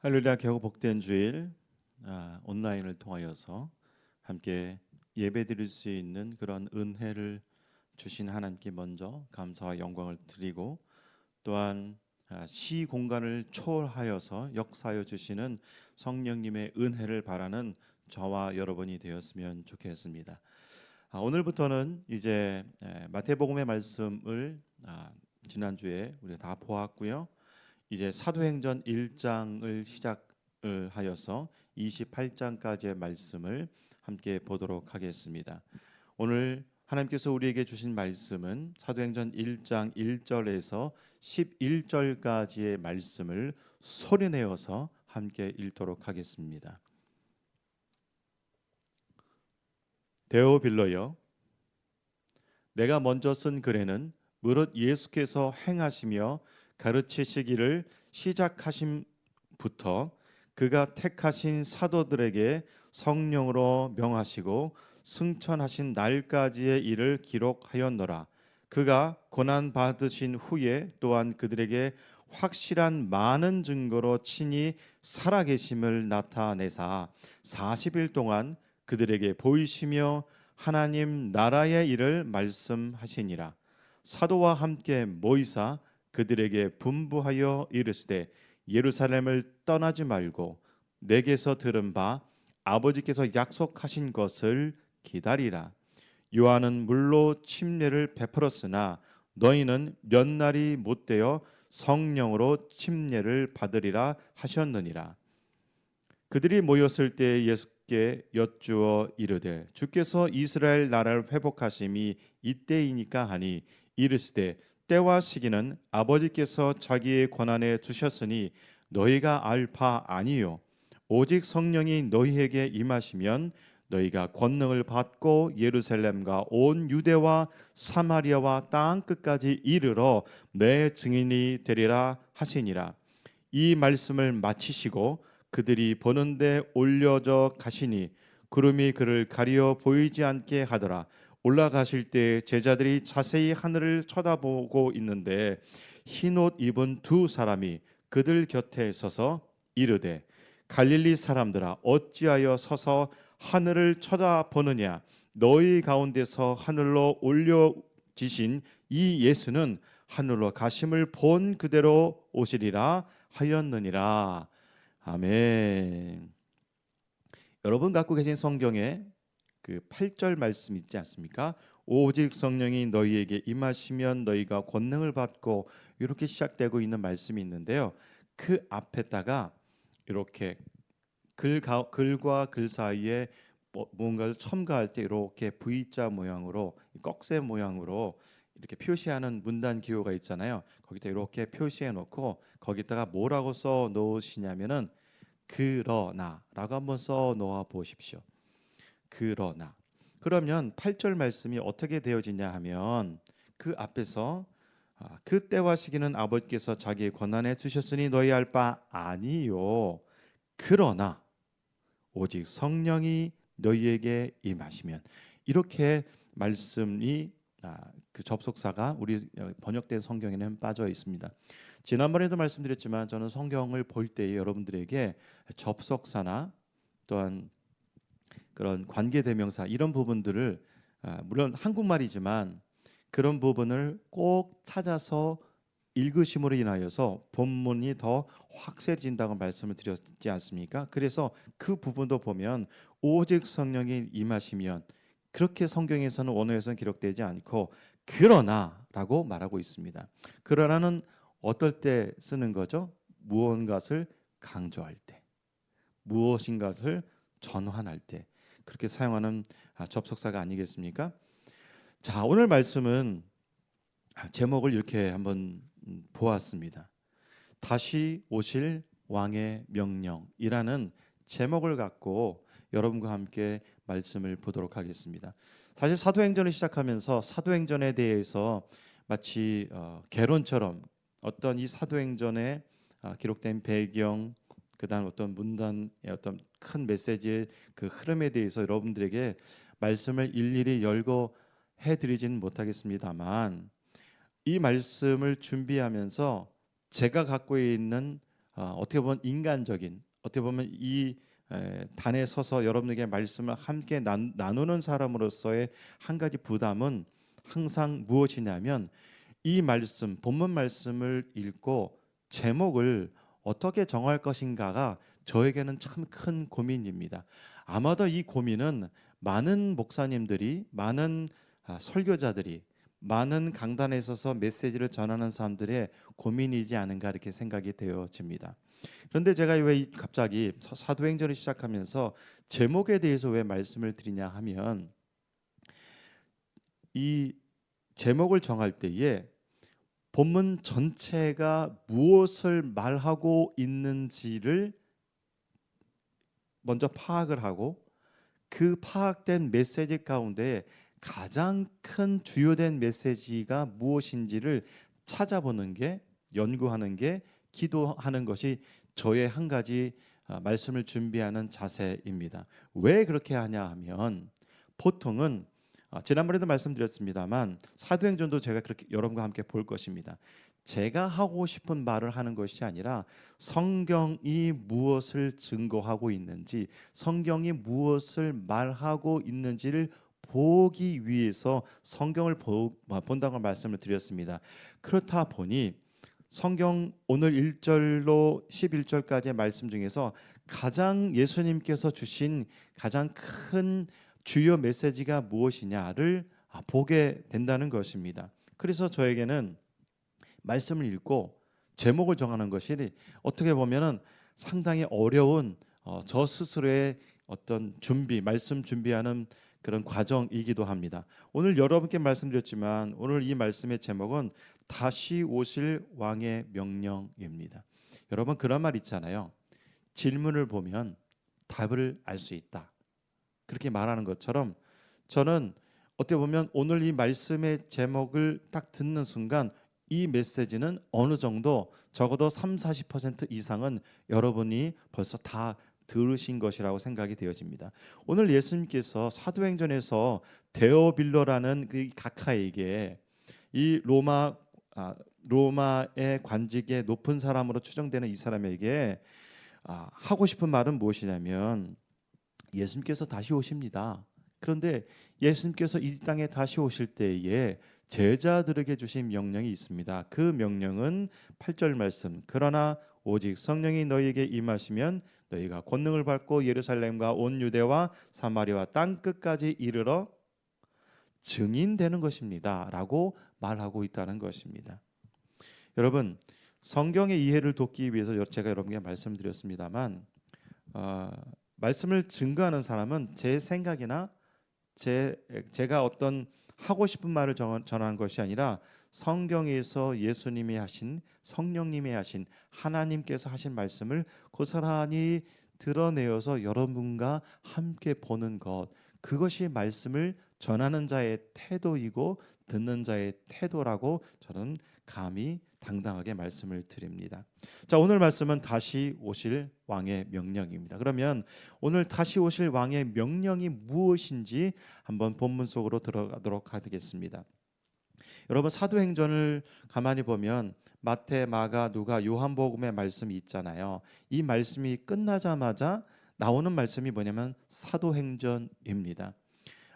할렐루야. 겨우 복된 주일, 온라인을 통하여서 함께 예배드릴 수 있는 그런 은혜를 주신 하나님께 먼저 감사와 영광을 드리고, 또한 시 공간을 초월하여서 역사하여 주시는 성령님의 은혜를 바라는 저와 여러분이 되었으면 좋겠습니다. 오늘부터는 이제 마태복음의 말씀을 지난주에 우리가 다 보았고요. 이제 사도행전 1장을 시작을 하여서 28장까지의 말씀을 함께 보도록 하겠습니다. 오늘 하나님께서 우리에게 주신 말씀은 사도행전 1장 1절에서 11절까지의 말씀을 소리내어서 함께 읽도록 하겠습니다. 데오빌로여, 내가 먼저 쓴 글에는 무릇 예수께서 행하시며 가르치시기를 시작하심부터 그가 택하신 사도들에게 성령으로 명하시고 승천하신 날까지의 일을 기록하였노라. 그가 고난 받으신 후에 또한 그들에게 확실한 많은 증거로 친히 살아계심을 나타내사 40일 동안 그들에게 보이시며 하나님 나라의 일을 말씀하시니라. 사도와 함께 모이사 그들에게 분부하여 이르시되 예루살렘을 떠나지 말고 내게서 들은 바 아버지께서 약속하신 것을 기다리라. 요한은 물로 침례를 베풀었으나 너희는 몇 날이 못되어 성령으로 침례를 받으리라 하셨느니라. 그들이 모였을 때 예수께 여쭈어 이르되 주께서 이스라엘 나라를 회복하심이 이때이니까 하니 이르시되 때와 시기는 아버지께서 자기의 권한에 두셨으니 너희가 알 바 아니요 오직 성령이 너희에게 임하시면 너희가 권능을 받고 예루살렘과 온 유대와 사마리아와 땅 끝까지 이르러 내 증인이 되리라 하시니라. 이 말씀을 마치시고 그들이 보는데 올려져 가시니 구름이 그를 가리어 보이지 않게 하더라. 올라가실 때 제자들이 자세히 하늘을 쳐다보고 있는데 흰옷 입은 두 사람이 그들 곁에 서서 이르되 갈릴리 사람들아 어찌하여 서서 하늘을 쳐다보느냐. 너희 가운데서 하늘로 올려지신 이 예수는 하늘로 가심을 본 그대로 오시리라 하였느니라. 아멘. 여러분 갖고 계신 성경에 그 8절 말씀 있지 않습니까? 오직 성령이 너희에게 임하시면 너희가 권능을 받고, 이렇게 시작되고 있는 말씀이 있는데요. 그 앞에다가 이렇게 글과 글 사이에 뭔가를 첨가할 때 이렇게 V자 모양으로, 꺽쇠 모양으로 이렇게 표시하는 문단 기호가 있잖아요. 거기다 이렇게 표시해 놓고 거기다가 뭐라고 써 놓으시냐면은 그러나라고 한번 써 놓아 보십시오. 그러나. 그러면 8절 말씀이 어떻게 되어지냐 하면 그 앞에서 그 때와 시기는 아버지께서 자기의 권한에 두셨으니 너희 알 바 아니요 그러나 오직 성령이 너희에게 임하시면, 이렇게 말씀이 그 접속사가 우리 번역된 성경에는 빠져 있습니다. 지난번에도 말씀드렸지만 저는 성경을 볼 때에 여러분들에게 접속사나 또한 그런 관계대명사 이런 부분들을 물론 한국말이지만 그런 부분을 꼭 찾아서 읽으심으로 인하여서 본문이 더 확실해진다고 말씀을 드렸지 않습니까? 그래서 그 부분도 보면 오직 성령이 임하시면, 그렇게 성경에서는 원어에서는 기록되지 않고 그러나라고 말하고 있습니다. 그러나는 어떨 때 쓰는 거죠? 무언가를 강조할 때, 무엇인가를 전환할 때 그렇게 사용하는 접속사가 아니겠습니까? 자, 오늘 말씀은 제목을 이렇게 한번 보았습니다. 다시 오실 왕의 명령이라는 제목을 갖고 여러분과 함께 말씀을 보도록 하겠습니다. 사실 사도행전을 시작하면서 사도행전에 대해서 마치 개론처럼 어떤 이 사도행전에 기록된 배경, 그다음 어떤 문단의 어떤 큰 메시지의 그 흐름에 대해서 여러분들에게 말씀을 일일이 열거 해드리지는 못하겠습니다만, 이 말씀을 준비하면서 제가 갖고 있는 어떻게 보면 인간적인, 어떻게 보면 이 단에 서서 여러분에게 말씀을 함께 나누는 사람으로서의 한 가지 부담은 항상 무엇이냐면, 이 말씀, 본문 말씀을 읽고 제목을 어떻게 정할 것인가가 저에게는 참 큰 고민입니다. 아마도 이 고민은 많은 목사님들이, 많은 설교자들이, 많은 강단에 있어서 메시지를 전하는 사람들의 고민이지 않은가 이렇게 생각이 되어집니다. 그런데 제가 왜 갑자기 사도행전을 시작하면서 제목에 대해서 왜 말씀을 드리냐 하면, 이 제목을 정할 때에 본문 전체가 무엇을 말하고 있는지를 먼저 파악을 하고, 그 파악된 메시지 가운데 가장 큰 주요된 메시지가 무엇인지를 찾아보는 게, 연구하는 게, 기도하는 것이 저의 한 가지 말씀을 준비하는 자세입니다. 왜 그렇게 하냐 하면, 보통은 지난번에도 말씀드렸습니다만 사도행전도 제가 그렇게 여러분과 함께 볼 것입니다. 제가 하고 싶은 말을 하는 것이 아니라 성경이 무엇을 증거하고 있는지, 성경이 무엇을 말하고 있는지를 보기 위해서 성경을 본다고 말씀을 드렸습니다. 그렇다 보니 성경 오늘 1절로 11절까지의 말씀 중에서 가장 예수님께서 주신 가장 큰 주요 메시지가 무엇이냐를 보게 된다는 것입니다. 그래서 저에게는 말씀을 읽고 제목을 정하는 것이 어떻게 보면은 상당히 어려운 저 스스로의 어떤 준비, 말씀 준비하는 그런 과정이기도 합니다. 오늘 여러분께 말씀드렸지만 오늘 이 말씀의 제목은 다시 오실 왕의 명령입니다. 여러분, 그런 말 있잖아요. 질문을 보면 답을 알 수 있다. 그렇게 말하는 것처럼 저는 어떻게 보면 오늘 이 말씀의 제목을 딱 듣는 순간 이 메시지는 어느 정도 적어도 30-40% 이상은 여러분이 벌써 다 들으신 것이라고 생각이 되어집니다. 오늘 예수님께서 사도행전에서 데오빌로라는 그 각하에게, 이 로마의 관직에 높은 사람으로 추정되는 이 사람에게 하고 싶은 말은 무엇이냐면, 예수님께서 다시 오십니다. 그런데 예수님께서 이 땅에 다시 오실 때에 제자들에게 주신 명령이 있습니다. 그 명령은 8절 말씀, 그러나 오직 성령이 너희에게 임하시면 너희가 권능을 받고 예루살렘과 온 유대와 사마리아와 땅 끝까지 이르러 증인되는 것입니다 라고 말하고 있다는 것입니다. 여러분, 성경의 이해를 돕기 위해서 제가 여러분께 말씀드렸습니다만 말씀을 증거하는 사람은 제 생각이나 제가 어떤 하고 싶은 말을 전하는 것이 아니라 성경에서 예수님이 하신, 성령님이 하신, 하나님께서 하신 말씀을 고스란히 드러내어서 여러분과 함께 보는 것, 그것이 말씀을 전하는 자의 태도이고 듣는 자의 태도라고 저는 감히 당당하게 말씀을 드립니다. 자, 오늘 말씀은 다시 오실 왕의 명령입니다. 그러면 오늘 다시 오실 왕의 명령이 무엇인지 한번 본문 속으로 들어가도록 하겠습니다. 여러분, 사도행전을 가만히 보면 마태, 마가, 누가, 요한복음의 말씀이 있잖아요. 이 말씀이 끝나자마자 나오는 말씀이 뭐냐면 사도행전입니다.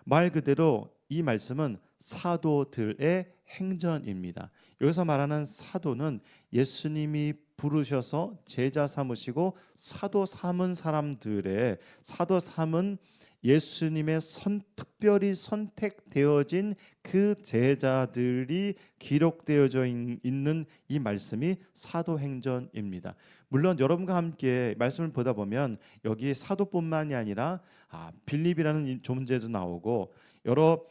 말 그대로 이 말씀은 사도들의 행전입니다. 여기서 말하는 사도는 예수님이 부르셔서 제자 삼으시고 사도 삼은 사람들의, 사도 삼은 예수님의 특별히 선택되어진 그 제자들이 기록되어져 있는 이 말씀이 사도행전입니다. 물론 여러분과 함께 말씀을 보다 보면 여기 사도뿐만이 아니라 빌립이라는 존재도 나오고 여러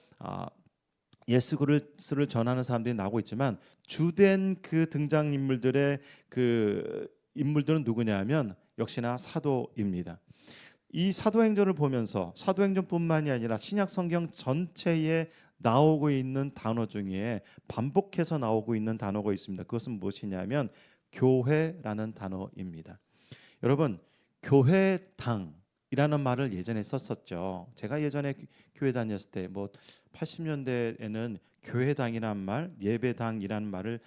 예수 그리스도를 전하는 사람들이 나오고 있지만 주된 그 등장 인물들의 그 인물들은 누구냐면 역시나 사도입니다. 이 사도행전을 보면서 사도행전뿐만이 아니라 신약 성경 전체에 나오고 있는 단어 중에 반복해서 나오고 있는 단어가 있습니다. 그것은 무엇이냐면 교회라는 단어입니다. 여러분, 교회당이라는 말을 예전에 썼었죠. 제가 예전에 교회 다녔을 때 80년대에는 교회당이라는 말, 예배당이라는 말을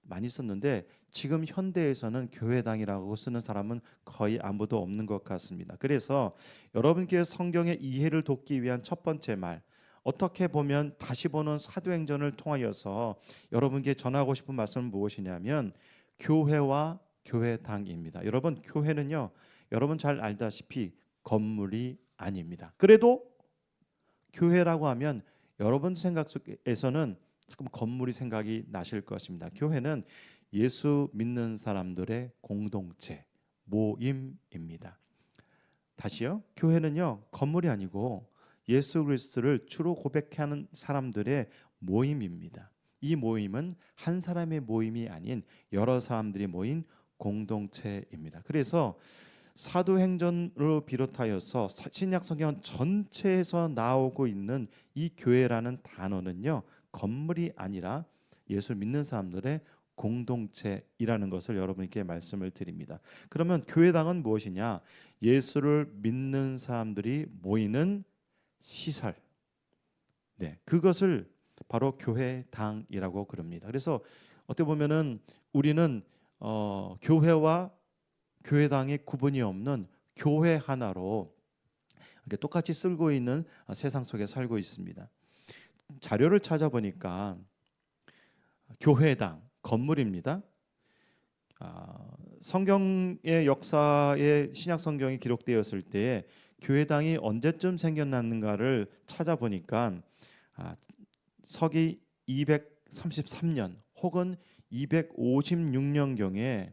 많이 썼는데 지금 현대에서는 교회당이라고 쓰는 사람은 거의 아무도 없는 것 같습니다. 그래서 여러분께 성경의 이해를 돕기 위한 첫 번째 말, 어떻게 보면 다시 보는 사도행전을 통하여서 여러분께 전하고 싶은 말씀은 무엇이냐면 교회와 교회당입니다. 여러분, 교회는요, 여러분 잘 알다시피 건물이 아닙니다. 그래도 교회라고 하면 여러분 생각 속에서는 조금 건물이 생각이 나실 것입니다. 교회는 예수 믿는 사람들의 공동체, 모임입니다. 다시요. 교회는요, 건물이 아니고 예수 그리스도를 주로 고백하는 사람들의 모임입니다. 이 모임은 한 사람의 모임이 아닌 여러 사람들이 모인 공동체입니다. 그래서 사도행전으로 비롯하여서 신약 성경 전체에서 나오고 있는 이 교회라는 단어는요, 건물이 아니라 예수 믿는 사람들의 공동체이라는 것을 여러분께 말씀을 드립니다. 그러면 교회당은 무엇이냐? 예수를 믿는 사람들이 모이는 시설. 네, 그것을 바로 교회당이라고 그럽니다. 그래서 어떻게 보면은 우리는 교회와 교회당의 구분이 없는 교회 하나로 이렇게 똑같이 쓰고 있는 세상 속에 살고 있습니다. 자료를 찾아보니까 교회당 건물입니다. 성경의 역사에 신약 성경이 기록되었을 때 교회당이 언제쯤 생겨났는가를 찾아보니까 서기 233년 혹은 256년경에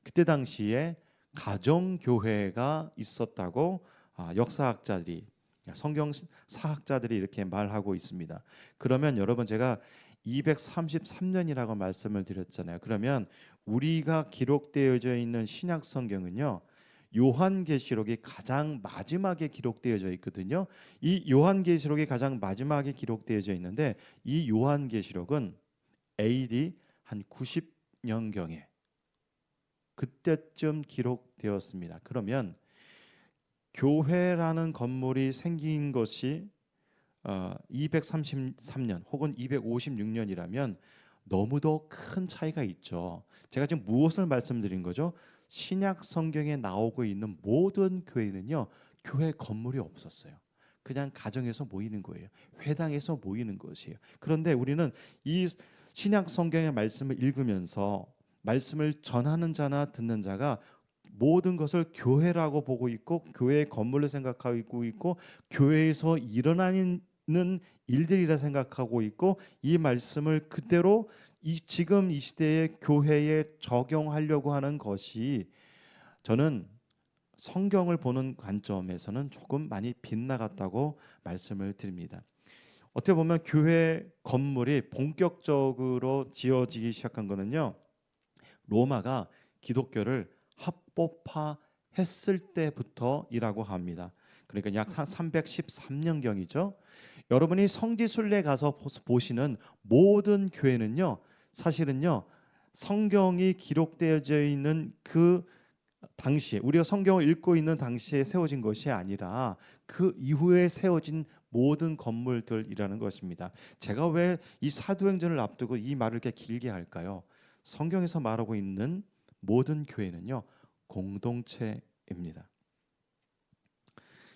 그때 당시에 가정교회가 있었다고 역사학자들이, 성경 사학자들이 이렇게 말하고 있습니다. 그러면 여러분, 제가 233년이라고 말씀을 드렸잖아요. 그러면 우리가 기록되어져 있는 신약 성경은요, 요한계시록이 가장 마지막에 기록되어져 있거든요. 이 요한계시록이 가장 마지막에 기록되어져 있는데 이 요한계시록은 AD 한 90년경에 그때쯤 기록되었습니다. 그러면 교회라는 건물이 생긴 것이 233년 혹은 256년이라면 너무도 큰 차이가 있죠. 제가 지금 무엇을 말씀드린 거죠? 신약 성경에 나오고 있는 모든 교회는요, 교회 건물이 없었어요. 그냥 가정에서 모이는 거예요. 회당에서 모이는 것이에요. 그런데 우리는 이 신약 성경의 말씀을 읽으면서 말씀을 전하는 자나 듣는 자가 모든 것을 교회라고 보고 있고 교회의 건물로 생각하고 있고 교회에서 일어나는 일들이라 생각하고 있고 이 말씀을 그대로 지금 이 시대의 교회에 적용하려고 하는 것이 저는 성경을 보는 관점에서는 조금 많이 빗나갔다고 말씀을 드립니다. 어떻게 보면 교회 건물이 본격적으로 지어지기 시작한 거는요, 로마가 기독교를 합법화했을 때부터이라고 합니다. 그러니까 약 313년경이죠. 여러분이 성지순례 가서 보시는 모든 교회는요, 사실은요, 성경이 기록되어져 있는 그 당시에, 우리가 성경을 읽고 있는 당시에 세워진 것이 아니라 그 이후에 세워진 모든 건물들이라는 것입니다. 제가 왜 이 사도행전을 앞두고 이 말을 이렇게 길게 할까요? 성경에서 말하고 있는 모든 교회는요, 공동체입니다.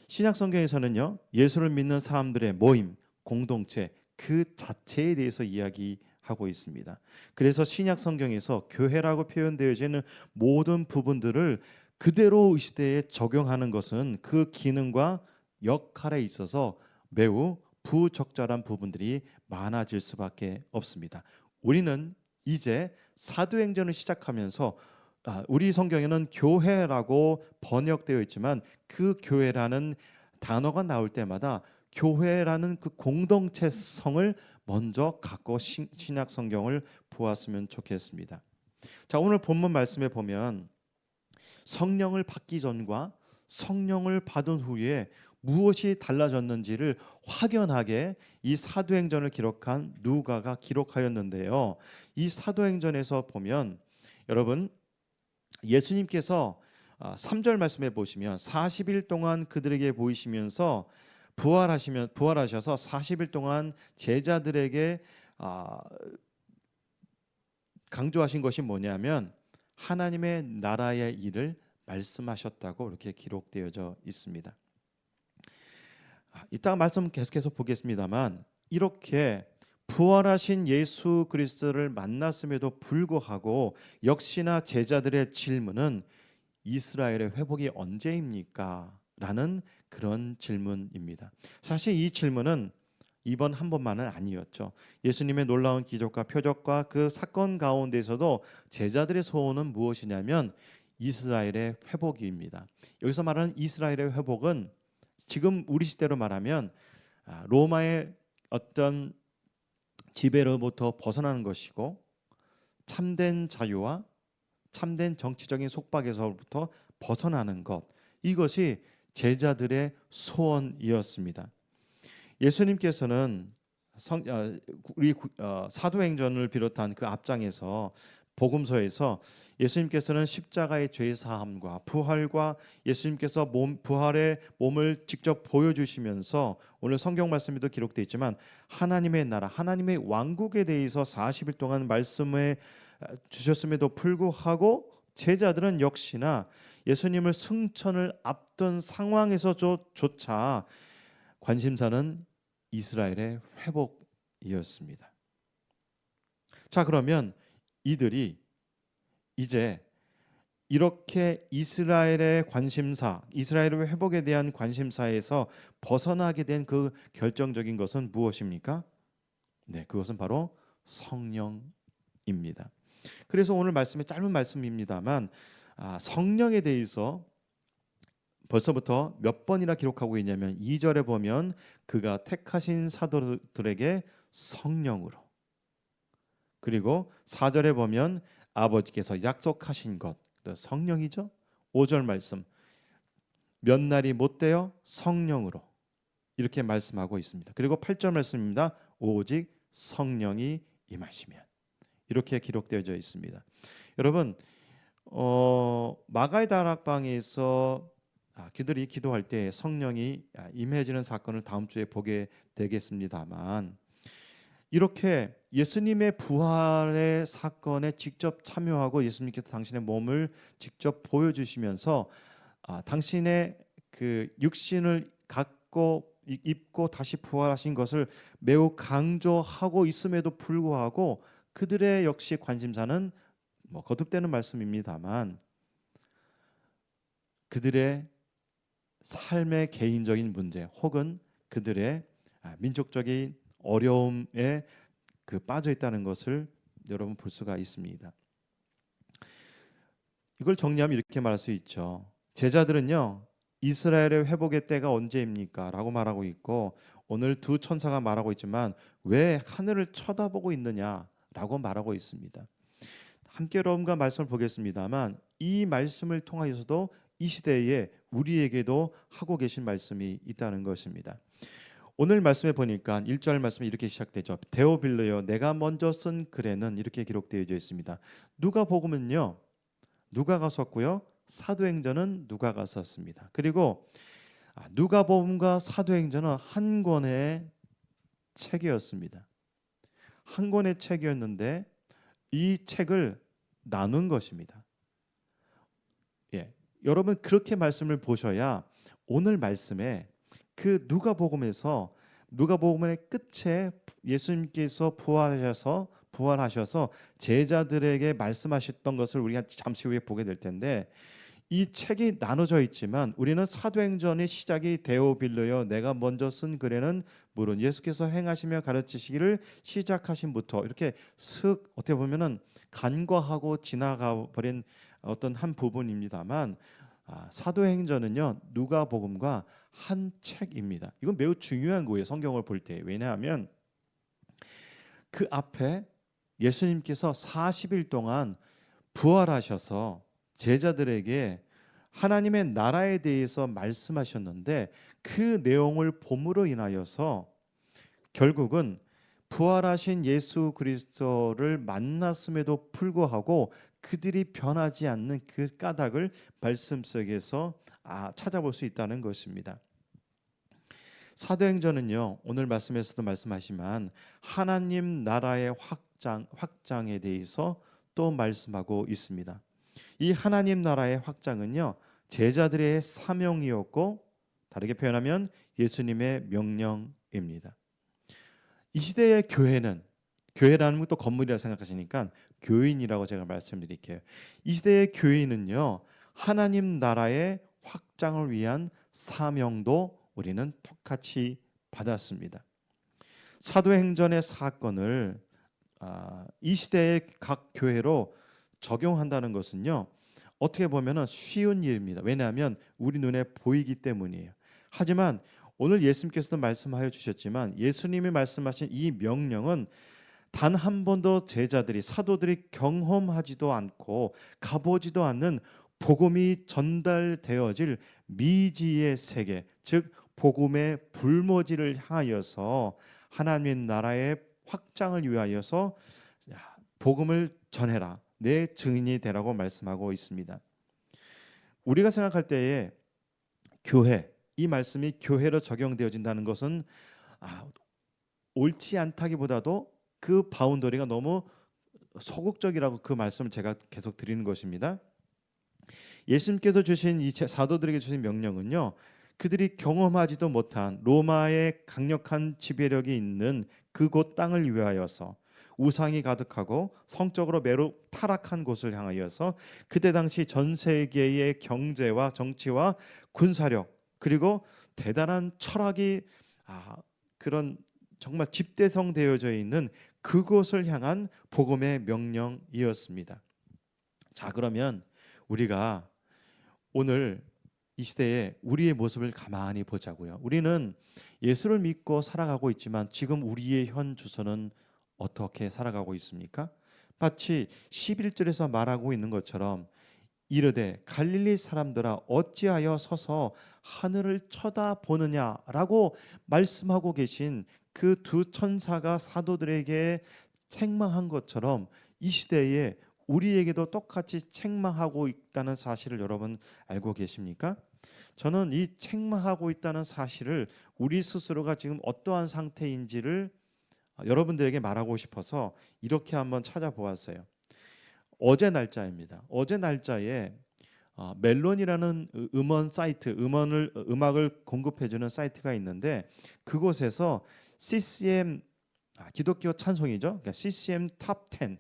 신약 성경에서는요, 예수를 믿는 사람들의 모임, 공동체 그 자체에 대해서 이야기하고 있습니다. 그래서 신약 성경에서 교회라고 표현되어지는 모든 부분들을 그대로 이 시대에 적용하는 것은 그 기능과 역할에 있어서 매우 부적절한 부분들이 많아질 수밖에 없습니다. 우리는 이제 사도행전을 시작하면서 우리 성경에는 교회라고 번역되어 있지만 그 교회라는 단어가 나올 때마다 교회라는 그 공동체성을 먼저 갖고 신약 성경을 보았으면 좋겠습니다. 자, 오늘 본문 말씀에 보면 성령을 받기 전과 성령을 받은 후에 무엇이 달라졌는지를 확연하게 이 사도행전을 기록한 누가가 기록하였는데요. 이 사도행전에서 보면 여러분, 예수님께서 3절 말씀에 보시면 40일 동안 그들에게 보이시면서 부활하셔서 40일 동안 제자들에게 강조하신 것이 뭐냐면 하나님의 나라의 일을 말씀하셨다고 이렇게 기록되어져 있습니다. 이따가 말씀 계속해서 보겠습니다만 이렇게 부활하신 예수 그리스도를 만났음에도 불구하고 역시나 제자들의 질문은 이스라엘의 회복이 언제입니까? 라는 그런 질문입니다. 사실 이 질문은 이번 한 번만은 아니었죠. 예수님의 놀라운 기적과 표적과 그 사건 가운데서도 제자들의 소원은 무엇이냐면 이스라엘의 회복입니다. 여기서 말하는 이스라엘의 회복은 지금 우리 시대로 말하면 로마의 어떤 지배로부터 벗어나는 것이고 참된 자유와 참된 정치적인 속박에서부터 벗어나는 것, 이것이 제자들의 소원이었습니다. 예수님께서는 우리 사도행전을 비롯한 그 앞장에서 복음서에서 예수님께서는 십자가의 죄 사함과 부활과 예수님께서 부활의 몸을 직접 보여주시면서 오늘 성경 말씀에도 기록되어 있지만 하나님의 나라, 하나님의 왕국에 대해서 40일 동안 말씀을 주셨음에도 불구하고 제자들은 역시나 예수님을 승천을 앞둔 상황에서조차 관심사는 이스라엘의 회복이었습니다. 자, 그러면 이들이 이제 이렇게 이스라엘의 관심사, 이스라엘의 회복에 대한 관심사에서 벗어나게 된 그 결정적인 것은 무엇입니까? 네, 그것은 바로 성령입니다. 그래서 오늘 말씀이 짧은 말씀입니다만 성령에 대해서 벌써부터 몇 번이나 기록하고 있냐면 2절에 보면 그가 택하신 사도들에게 성령으로, 그리고 4절에 보면 아버지께서 약속하신 것, 성령이죠. 5절 말씀 몇 날이 못 되어 성령으로 이렇게 말씀하고 있습니다. 그리고 8절 말씀입니다. 오직 성령이 임하시면, 이렇게 기록되어져 있습니다. 여러분 마가의 다락방에서 그들이 기도할 때 성령이 임해지는 사건을 다음 주에 보게 되겠습니다만 이렇게 예수님의 부활의 사건에 직접 참여하고 예수님께서 당신의 몸을 직접 보여주시면서 당신의 그 육신을 갖고 입고 다시 부활하신 것을 매우 강조하고 있음에도 불구하고 그들의 역시 관심사는 거듭되는 말씀입니다만 그들의 삶의 개인적인 문제 혹은 그들의 민족적인 어려움에 빠져 있다는 것을 여러분 볼 수가 있습니다. 이걸 정리하면 이렇게 말할 수 있죠. 제자들은요, 이스라엘의 회복의 때가 언제입니까? 라고 말하고 있고 오늘 두 천사가 말하고 있지만 왜 하늘을 쳐다보고 있느냐라고 말하고 있습니다. 함께 여러분과 말씀을 보겠습니다만 이 말씀을 통하여서도 이 시대에 우리에게도 하고 계신 말씀이 있다는 것입니다. 오늘 말씀에 보니까 1절 말씀이 이렇게 시작되죠. 데오빌로여 내가 먼저 쓴 글에는 이렇게 기록되어 있습니다. 누가복음은요 누가가 썼고요, 사도행전은 누가가 썼습니다. 그리고 누가복음과 사도행전은 한 권의 책이었습니다. 한 권의 책이었는데 이 책을 나눈 것입니다. 예, 여러분 그렇게 말씀을 보셔야 오늘 말씀에 그 누가복음에서 누가복음의 끝에 예수님께서 부활하셔서 제자들에게 말씀하셨던 것을 우리가 잠시 후에 보게 될 텐데 이 책이 나눠져 있지만 우리는 사도행전의 시작이 데오빌로여 내가 먼저 쓴 글에는 물은 예수께서 행하시며 가르치시기를 시작하신부터 이렇게 슥 어떻게 보면은 간과하고 지나가 버린 어떤 한 부분입니다만 사도행전은요 누가복음과 한 책입니다. 이건 매우 중요한 거예요. 성경을 볼 때. 왜냐하면 그 앞에 예수님께서 40일 동안 부활하셔서 제자들에게 하나님의 나라에 대해서 말씀하셨는데 그 내용을 봄으로 인하여서 결국은 부활하신 예수 그리스도를 만났음에도 불구하고 그들이 변하지 않는 그 까닭을 말씀 속에서 찾아볼 수 있다는 것입니다. 사도행전은요 오늘 말씀에서도 말씀하시지만 하나님 나라의 확장에 대해서 또 말씀하고 있습니다. 이 하나님 나라의 확장은요, 제자들의 사명이었고 다르게 표현하면 예수님의 명령입니다. 이 시대의 교회라는 것도 건물이라 생각하시니까 교인이라고 제가 말씀드릴게요. 이 시대의 교인은요, 하나님 나라의 확장을 위한 사명도 우리는 똑같이 받았습니다. 사도행전의 사건을 이 시대의 각 교회로 적용한다는 것은요, 어떻게 보면 쉬운 일입니다. 왜냐하면 우리 눈에 보이기 때문이에요. 하지만 오늘 예수님께서도 말씀하여 주셨지만 예수님이 말씀하신 이 명령은 단 한 번도 제자들이 사도들이 경험하지도 않고 가보지도 않는 복음이 전달되어질 미지의 세계, 즉 복음의 불모지를 향하여서 하나님 나라의 확장을 위하여서 복음을 전해라, 내 증인이 되라고 말씀하고 있습니다. 우리가 생각할 때에 교회, 이 말씀이 교회로 적용되어진다는 것은 옳지 않다기보다도 그 바운더리가 너무 소극적이라고 그 말씀을 제가 계속 드리는 것입니다. 예수님께서 주신 이 사도들에게 주신 명령은요, 그들이 경험하지도 못한 로마의 강력한 지배력이 있는 그곳 땅을 위하여서 우상이 가득하고 성적으로 매우 타락한 곳을 향하여서 그때 당시 전 세계의 경제와 정치와 군사력 그리고 대단한 철학이 그런 정말 집대성되어져 있는 그곳을 향한 복음의 명령이었습니다. 자, 그러면 우리가 오늘 이 시대에 우리의 모습을 가만히 보자고요. 우리는 예수를 믿고 살아가고 있지만 지금 우리의 현 주소는 어떻게 살아가고 있습니까? 마치 11절에서 말하고 있는 것처럼 이르되 갈릴리 사람들아 어찌하여 서서 하늘을 쳐다보느냐라고 말씀하고 계신 그 두 천사가 사도들에게 책망한 것처럼 이 시대에 우리에게도 똑같이 책망하고 있다는 사실을 여러분 알고 계십니까? 저는 이 책망하고 있다는 사실을 우리 스스로가 지금 어떠한 상태인지를 여러분들에게 말하고 싶어서 이렇게 한번 찾아보았어요. 어제 날짜입니다. 어제 날짜에 멜론이라는 음원 사이트, 음악을 공급해주는 사이트가 있는데 그곳에서 CCM 기독교 찬송이죠. 그러니까 CCM 탑 10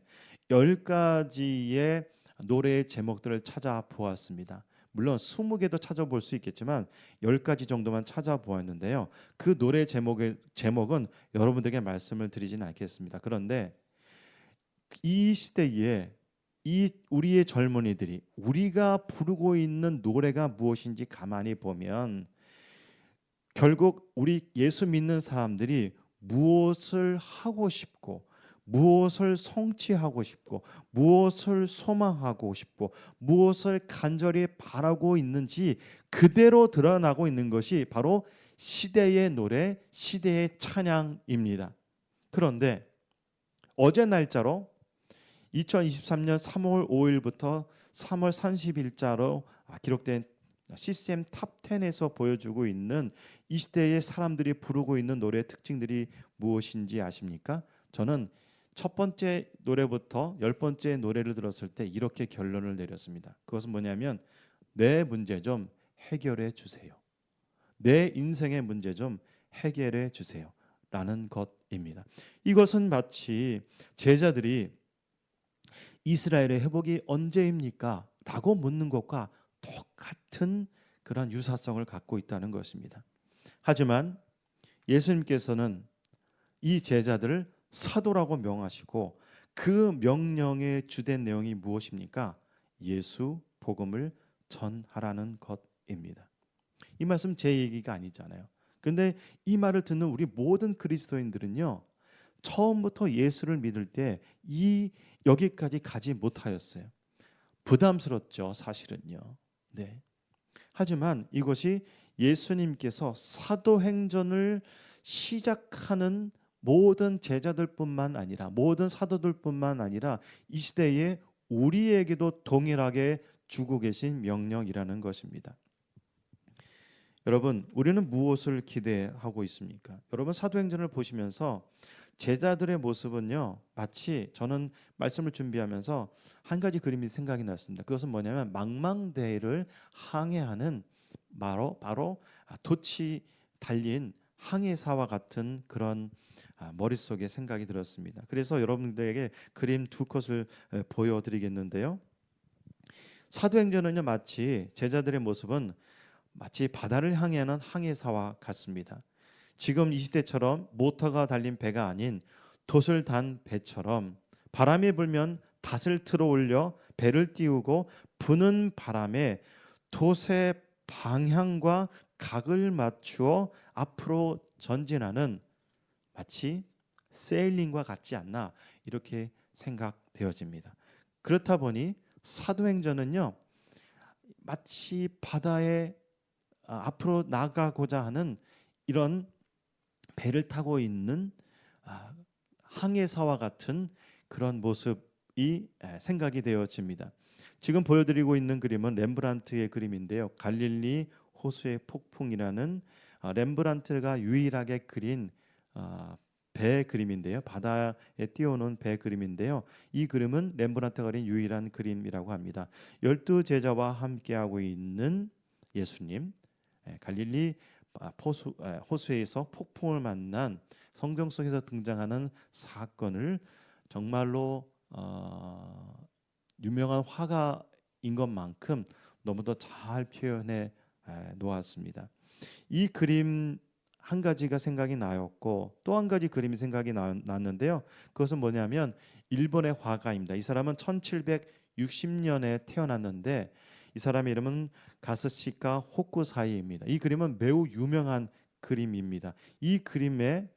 10가지의 노래의 제목들을 찾아보았습니다. 물론 20개도 찾아볼 수 있겠지만 10가지 정도만 찾아보았는데요. 그 노래 제목은 여러분들에게 말씀을 드리지는 않겠습니다. 그런데 이 시대에 이 우리의 젊은이들이 우리가 부르고 있는 노래가 무엇인지 가만히 보면 결국 우리 예수 믿는 사람들이 무엇을 하고 싶고 무엇을 성취하고 싶고 무엇을 소망하고 싶고 무엇을 간절히 바라고 있는지 그대로 드러나고 있는 것이 바로 시대의 노래, 시대의 찬양입니다. 그런데 어제 날짜로 2023년 3월 5일부터 3월 30일자로 기록된 CCM 탑 10에서 보여주고 있는 이 시대의 사람들이 부르고 있는 노래의 특징들이 무엇인지 아십니까? 저는 첫 번째 노래부터 10번째 노래를 들었을 때 이렇게 결론을 내렸습니다. 그것은 뭐냐면 내 문제 좀 해결해 주세요. 내 인생의 문제 좀 해결해 주세요. 라는 것입니다. 이것은 마치 제자들이 이스라엘의 회복이 언제입니까? 라고 묻는 것과 똑같은 그런 유사성을 갖고 있다는 것입니다. 하지만 예수님께서는 이 제자들을 사도라고 명하시고 그 명령의 주된 내용이 무엇입니까? 예수 복음을 전하라는 것입니다. 이 말씀 제 얘기가 아니잖아요. 그런데 이 말을 듣는 우리 모든 그리스도인들은요, 처음부터 예수를 믿을 때 여기까지 가지 못하였어요. 부담스럽죠, 사실은요. 네. 하지만 이것이 예수님께서 사도행전을 시작하는 모든 제자들뿐만 아니라 모든 사도들뿐만 아니라 이 시대에 우리에게도 동일하게 주고 계신 명령이라는 것입니다. 여러분, 우리는 무엇을 기대하고 있습니까? 여러분 사도행전을 보시면서 제자들의 모습은요, 마치 저는 말씀을 준비하면서 한 가지 그림이 생각이 났습니다. 그것은 뭐냐면 망망대해를 항해하는 바로 돛이 달린 항해사와 같은 그런 머릿속에 생각이 들었습니다. 그래서 여러분들에게 그림 두 컷을 보여드리겠는데요. 사도행전은요, 마치 제자들의 모습은 마치 바다를 항해하는 항해사와 같습니다. 지금 이 시대처럼 모터가 달린 배가 아닌 돛을 단 배처럼 바람이 불면 닷을 틀어 올려 배를 띄우고 부는 바람에 돛의 방향과 각을 맞추어 앞으로 전진하는 마치 세일링과 같지 않나 이렇게 생각되어집니다. 그렇다 보니 사도행전은요, 마치 바다에 앞으로 나가고자 하는 이런 배를 타고 있는 항해사와 같은 그런 모습이 생각이 되어집니다. 지금 보여드리고 있는 그림은 렘브란트의 그림인데요. 갈릴리 호수의 폭풍이라는 렘브란트가 유일하게 그린 배 그림인데요. 바다에 띄워놓은 배 그림인데요. 이 그림은 렘브란트가 그린 유일한 그림이라고 합니다. 12제자와 함께하고 있는 예수님, 갈릴리 호수에서 폭풍을 만난 성경 속에서 등장하는 사건을 정말로 유명한 화가인 것만큼 너무도 잘 표현해 놓았습니다. 이 그림 한 가지가 생각이 나였고 또 한 가지 그림이 생각이 났는데요. 그것은 뭐냐면 일본의 화가입니다. 이 사람은 1760년에 태어났는데 이 사람의 이름은 가스시카 호쿠사이입니다. 이 그림은 매우 유명한 그림입니다. 이 그림의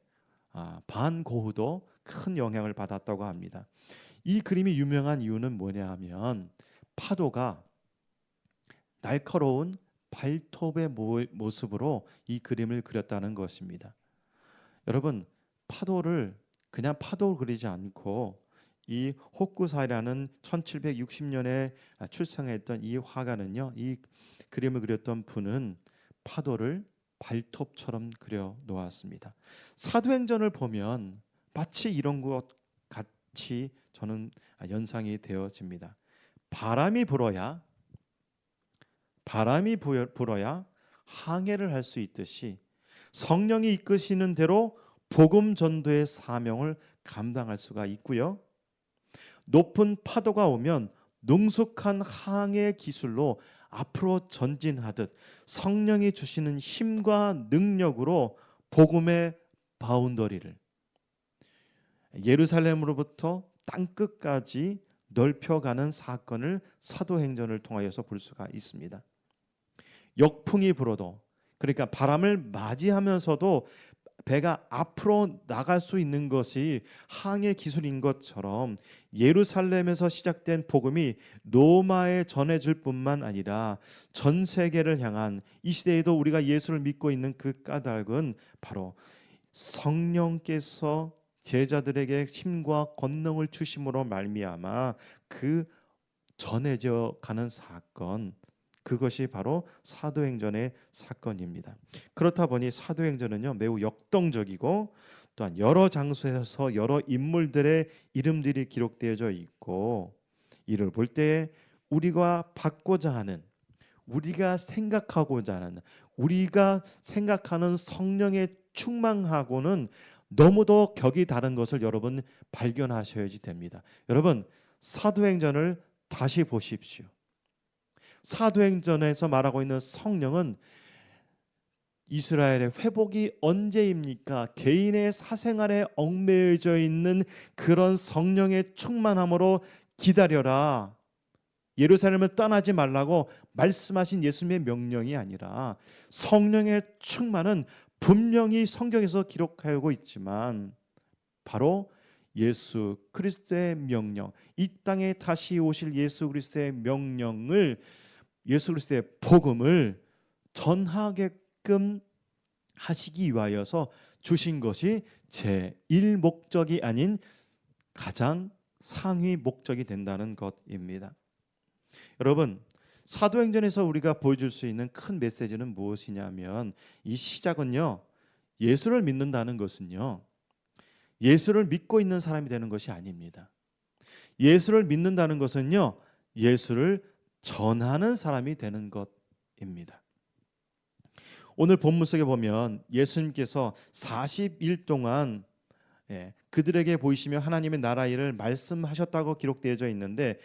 반 고흐도 큰 영향을 받았다고 합니다. 이 그림이 유명한 이유는 뭐냐 하면 파도가 날카로운 발톱의 모습으로 이 그림을 그렸다는 것입니다. 여러분, 파도를 그냥 파도로 그리지 않고 이 호쿠사이라는 1760년에 출생했던 이 화가는요, 이 그림을 그렸던 분은 파도를 발톱처럼 그려 놓았습니다. 사도행전을 보면 마치 이런 것 같이 저는 연상이 되어집니다. 바람이 불어야 항해를 할 수 있듯이 성령이 이끄시는 대로 복음 전도의 사명을 감당할 수가 있고요. 높은 파도가 오면 능숙한 항해 기술로 앞으로 전진하듯 성령이 주시는 힘과 능력으로 복음의 바운더리를 예루살렘으로부터 땅끝까지 넓혀가는 사건을 사도행전을 통하여서 볼 수가 있습니다. 역풍이 불어도, 그러니까 바람을 맞이하면서도 배가 앞으로 나갈 수 있는 것이 항해 기술인 것처럼 예루살렘에서 시작된 복음이 로마에 전해질 뿐만 아니라 전 세계를 향한, 이 시대에도 우리가 예수를 믿고 있는 그 까닭은 바로 성령께서 제자들에게 힘과 권능을 주심으로 말미암아 그 전해져 가는 사건, 그것이 바로 사도행전의 사건입니다. 그렇다 보니 사도행전은요, 매우 역동적이고 또한 여러 장소에서 여러 인물들의 이름들이 기록되어져 있고, 이를 볼 때 우리가 받고자 하는, 우리가 생각하고자 하는, 우리가 생각하는 성령의 충만하고는 너무도 격이 다른 것을 여러분 발견하셔야지 됩니다. 여러분, 사도행전을 다시 보십시오. 사도행전에서 말하고 있는 성령은 이스라엘의 회복이 언제입니까? 개인의 사생활에 얽매여져 있는 그런 성령의 충만함으로 기다려라. 예루살렘을 떠나지 말라고 말씀하신 예수님의 명령이 아니라, 성령의 충만은 분명히 성경에서 기록하고 있지만 바로 예수 그리스도의 명령, 이 땅에 다시 오실 예수 그리스도의 명령을, 예수 그리스도의 복음을 전하게끔 하시기 위하여서 주신 것이 제1 목적이 아닌 가장 상위 목적이 된다는 것입니다. 여러분, 사도행전에서 우리가 보여줄 수 있는 큰 메시지는 무엇이냐면, 이 시작은요, 예수를 믿는다는 것은요, 예수를 믿고 있는 사람이 되는 것이 아닙니다. 예수를 믿는다는 것은요, 예수를 전하는 사람이 되는 것입니다. 오늘 본문 속에 보면 예수님께서 40일 동안 그들에게 보이시며 하나님의 나라 일을 말씀하셨다고 기록되어져 있는데,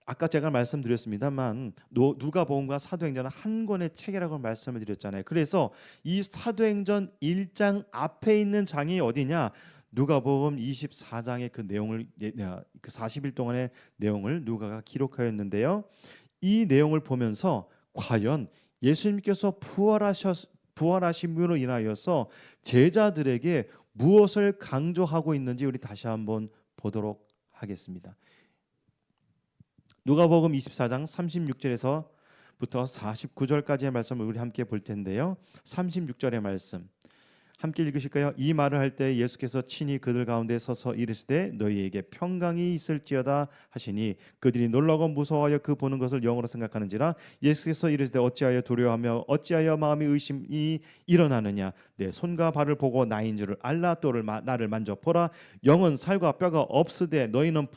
아까 제가 말씀드렸습니다만 누가복음과 사도행전은 한 권의 책이라고 말씀을 드렸잖아요. 그래서 이 사도행전 1장 앞에 있는 장이 어디냐? 누가복음 24장의 그 내용을, 그 40일 동안의 내용을 누가가 기록하였는데요. 이 내용을 보면서 과연 예수님께서 부활하심으로 인하여서 제자들에게 무엇을 강조하고 있는지 우리 다시 한번 보도록 하겠습니다. 누가복음 24장 36절에서부터 49절까지의 말씀을 우리 함께 볼 텐데요. 36절의 말씀 함께 읽으실까요? 이 말을 할 때 예수께서 친히 그들 가운데 서서 이르시되 너희에게 평강이 있을지어다 하시니 그들이 놀라고 무서워하여 그 보는 것을 영으로 생각하는지라. 예수께서 이르시되 어찌하여 두려워하며 어찌하여 마음이 의심이 일어나느냐. 내 손과 발을 보고 나인 줄을 알라. 또를 나를 만져보라. 영은 살과 뼈가 없으되 너희는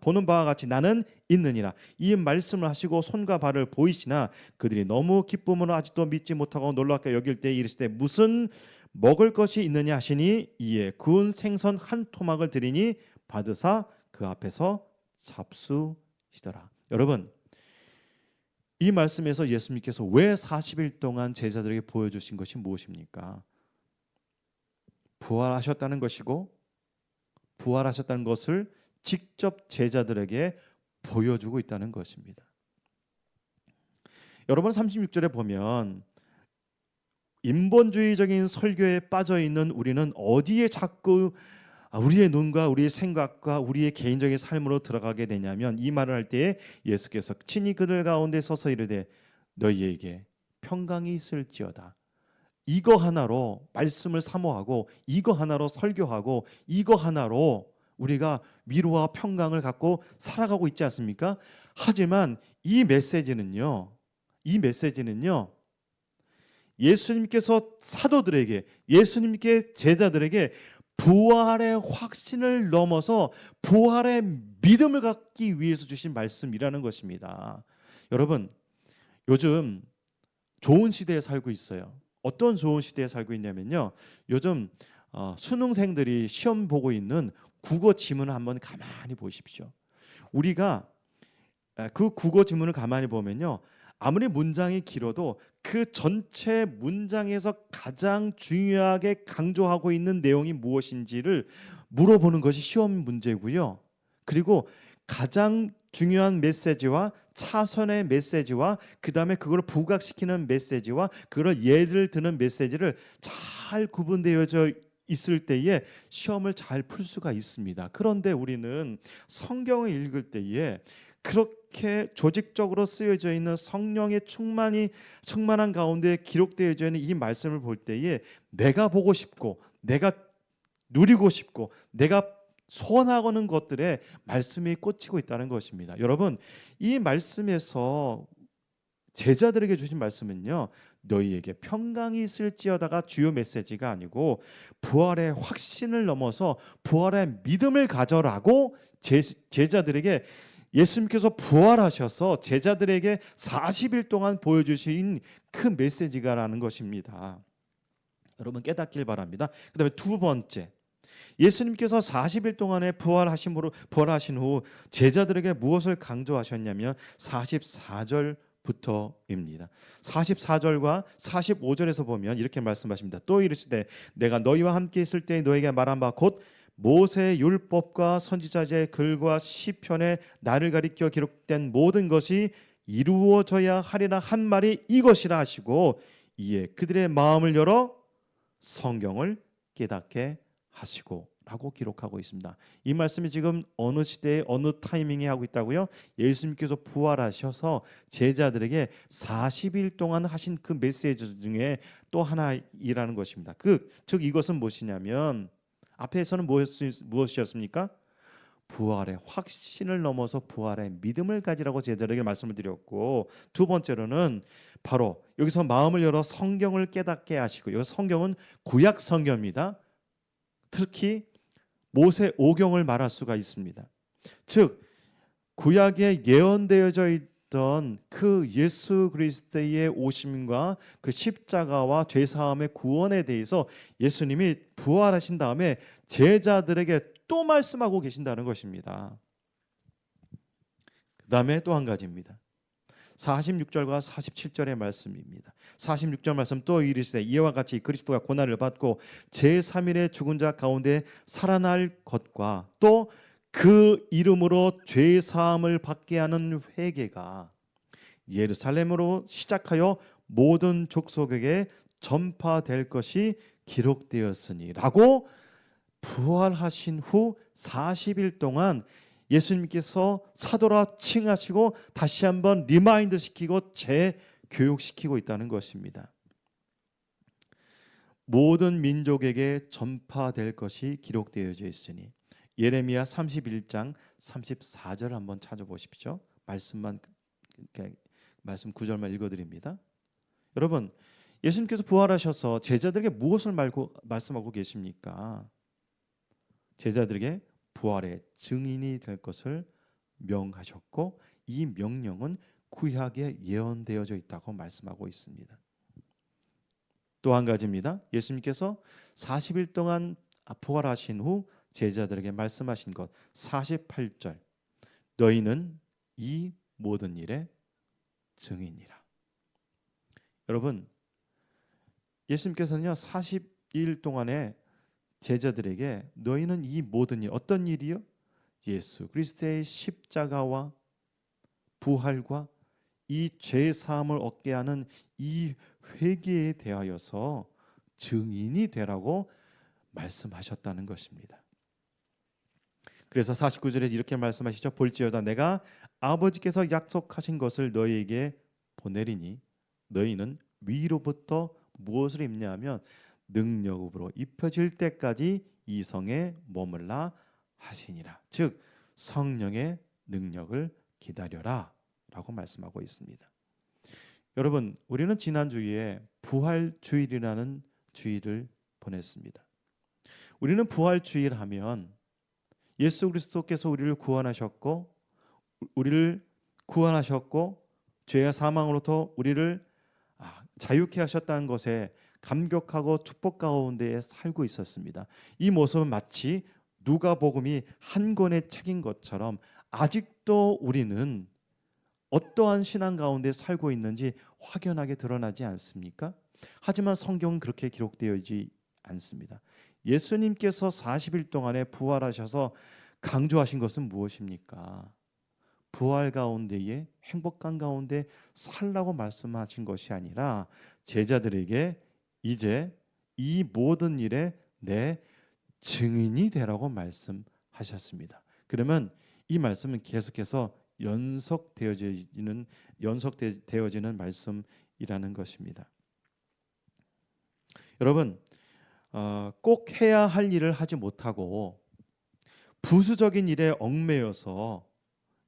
보는 바와 같이 나는 있느니라. 이 말씀을 하시고 손과 발을 보이시나 그들이 너무 기쁨으로 아직도 믿지 못하고 놀랍게 여길 때 이르시되 무슨 먹을 것이 있느냐 하시니 이에 구운 생선 한 토막을 드리니 받으사 그 앞에서 잡수시더라. 여러분, 이 말씀에서 예수님께서 왜 40일 동안 제자들에게 보여주신 것이 무엇입니까? 부활하셨다는 것이고, 부활하셨다는 것을 직접 제자들에게 보여주고 있다는 것입니다. 여러분, 36절에 보면 인본주의적인 설교에 빠져 있는 우리는 어디에 자꾸 우리의 눈과 우리의 생각과 우리의 개인적인 삶으로 들어가게 되냐면, 이 말을 할 때에 예수께서 친히 그들 가운데 서서 이르되 너희에게 평강이 있을지어다. 이거 하나로 말씀을 사모하고, 이거 하나로 설교하고, 이거 하나로 우리가 위로와 평강을 갖고 살아가고 있지 않습니까? 하지만 이 메시지는요, 예수님께서 사도들에게, 예수님께 제자들에게 부활의 확신을 넘어서 부활의 믿음을 갖기 위해서 주신 말씀이라는 것입니다. 여러분, 요즘 좋은 시대에 살고 있어요. 어떤 좋은 시대에 살고 있냐면요, 요즘 수능생들이 시험 보고 있는 국어 지문을 한번 가만히 보십시오. 우리가 그 국어 지문을 가만히 보면요, 아무리 문장이 길어도 그 전체 문장에서 가장 중요하게 강조하고 있는 내용이 무엇인지를 물어보는 것이 시험 문제고요. 그리고 가장 중요한 메시지와 차선의 메시지와 그 다음에 그걸 부각시키는 메시지와 그걸 예를 드는 메시지를 잘 구분되어져 있을 때에 시험을 잘 풀 수가 있습니다. 그런데 우리는 성경을 읽을 때에 그렇게 조직적으로 쓰여져 있는 성령의 충만한 가운데 기록되어져 있는 이 말씀을 볼 때에 내가 보고 싶고, 내가 누리고 싶고, 내가 소원하고는 것들에 말씀이 꽂히고 있다는 것입니다. 여러분, 이 말씀에서 제자들에게 주신 말씀은요, 너희에게 평강이 있을지어다가 주요 메시지가 아니고 부활의 확신을 넘어서 부활의 믿음을 가져라고 제자들에게, 예수님께서 부활하셔서 제자들에게 40일 동안 보여주신 그 메시지가라는 것입니다. 여러분 깨닫길 바랍니다. 그 다음에 두 번째, 예수님께서 40일 동안에 부활하신 후 제자들에게 무엇을 강조하셨냐면 44절부터입니다. 44절과 45절에서 보면 이렇게 말씀하십니다. 또 이르시되 내가 너희와 함께 있을 때 너희에게 말한 바 곧 모세의 율법과 선지자의 글과 시편에 나를 가리켜 기록된 모든 것이 이루어져야 하리라 한 말이 이것이라 하시고 이에 그들의 마음을 열어 성경을 깨닫게 하시고 라고 기록하고 있습니다. 이 말씀이 지금 어느 시대에 어느 타이밍에 하고 있다고요? 예수님께서 부활하셔서 제자들에게 40일 동안 하신 그 메시지 중에 또 하나이라는 것입니다. 즉 이것은 무엇이냐면, 앞에서는 무엇이었습니까? 부활의 확신을 넘어서 부활의 믿음을 가지라고 제자들에게 말씀을 드렸고, 두 번째로는 바로 여기서 마음을 열어 성경을 깨닫게 하시고, 여기 성경은 구약 성경입니다. 특히 모세 오경을 말할 수가 있습니다. 즉 구약에 예언되어져 있던 그 예수 그리스도의 오심과 그 십자가와 죄 사함의 구원에 대해서 예수님이 부활하신 다음에 제자들에게 또 말씀하고 계신다는 것입니다. 그 다음에 또 한 가지입니다. 46절과 47절의 말씀입니다. 46절 말씀 또 이르시되 이와 같이 그리스도가 고난을 받고 제3일에 죽은 자 가운데 살아날 것과 또 그 이름으로 죄 사함을 받게 하는 회개가 예루살렘으로 시작하여 모든 족속에게 전파될 것이 기록되었으니라고 부활하신 후 40일 동안 예수님께서 사도라 칭하시고 다시 한번 리마인드 시키고 재교육시키고 있다는 것입니다. 모든 민족에게 전파될 것이 기록되어져 있으니 예레미야 31장 34절 한번 찾아보십시오. 말씀 9절만 읽어드립니다. 여러분, 예수님께서 부활하셔서 제자들에게 무엇을 말씀하고 계십니까? 제자들에게 부활의 증인이 될 것을 명하셨고 이 명령은 구약에 예언되어져 있다고 말씀하고 있습니다. 또 한 가지입니다. 예수님께서 40일 동안 부활하신 후 제자들에게 말씀하신 것 48절 너희는 이 모든 일의 증인이라. 여러분, 예수님께서는요 40일 동안에 제자들에게 너희는 이 모든 일, 어떤 일이요? 예수 그리스도의 십자가와 부활과 이 죄 사함을 얻게 하는 이 회개에 대하여서 증인이 되라고 말씀하셨다는 것입니다. 그래서 49절에 이렇게 말씀하시죠. 볼지어다 내가 아버지께서 약속하신 것을 너희에게 보내리니 너희는 위로부터 무엇을 입냐 하면 능력으로 입혀질 때까지 이 성에 머물라 하시니라. 즉 성령의 능력을 기다려라 라고 말씀하고 있습니다. 여러분, 우리는 지난주에 부활주일이라는 주일을 보냈습니다. 우리는 부활주일 하면 예수 그리스도께서 우리를 구원하셨고 죄와 사망으로부터 우리를 자유케 하셨다는 것에 감격하고 축복 가운데 살고 있었습니다. 이 모습은 마치 누가복음이 한 권의 책인 것처럼 아직도 우리는 어떠한 신앙 가운데 살고 있는지 확연하게 드러나지 않습니까? 하지만 성경은 그렇게 기록되어있지 않습니다. 예수님께서 40일 동안에 부활하셔서 강조하신 것은 무엇입니까? 부활 가운데에 행복한 가운데 살라고 말씀하신 것이 아니라 제자들에게 이제 이 모든 일에 내 증인이 되라고 말씀하셨습니다. 그러면 이 말씀은 계속해서 연속되어지는 말씀이라는 것입니다. 여러분, 꼭 해야 할 일을 하지 못하고 부수적인 일에 얽매여서